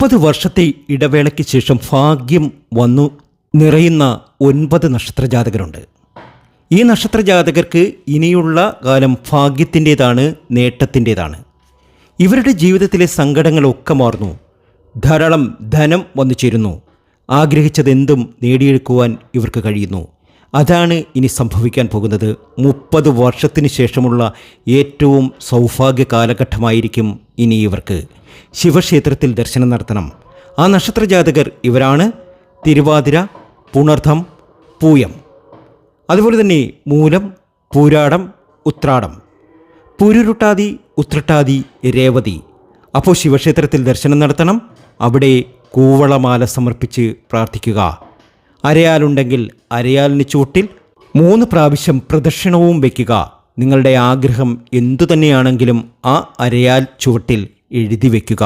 30 വർഷത്തെ ഇടവേളയ്ക്ക് ശേഷം ഭാഗ്യം വന്നു നിറയുന്ന 9 നക്ഷത്രജാതകരുണ്ട്. ഈ നക്ഷത്രജാതകർക്ക് ഇനിയുള്ള കാലം ഭാഗ്യത്തിൻ്റേതാണ്, നേട്ടത്തിൻ്റേതാണ്. ഇവരുടെ ജീവിതത്തിലെ സങ്കടങ്ങളൊക്കെ മാറുന്നു. ധാരാളം ധനം വന്നു ചേരുന്നു. ആഗ്രഹിച്ചതെന്തും നേടിയെടുക്കുവാൻ ഇവർക്ക് കഴിയുന്നു. അതാണ് ഇനി സംഭവിക്കാൻ പോകുന്നത്. 30 വർഷത്തിന് ശേഷമുള്ള ഏറ്റവും സൗഭാഗ്യ കാലഘട്ടമായിരിക്കും ഇനി ഇവർക്ക്. ശിവക്ഷേത്രത്തിൽ ദർശനം നടത്തണം. ആ നക്ഷത്രജാതകർ ഇവരാണ്: തിരുവാതിര, പുണർദം, പൂയം, അതുപോലെ തന്നെ മൂലം, പൂരാടം, ഉത്രാടം, പൂരുരുട്ടാതി, ഉത്രട്ടാതി, രേവതി. അപ്പോൾ ശിവക്ഷേത്രത്തിൽ ദർശനം നടത്തണം. അവിടെ കൂവളമാല സമർപ്പിച്ച് പ്രാർത്ഥിക്കുക. അരയാലുണ്ടെങ്കിൽ അരയാലിന് ചുവട്ടിൽ 3 പ്രാവശ്യം പ്രദക്ഷിണവും വയ്ക്കുക. നിങ്ങളുടെ ആഗ്രഹം എന്തുതന്നെയാണെങ്കിലും ആ അരയാൽ ചുവട്ടിൽ എഴുതി വയ്ക്കുക.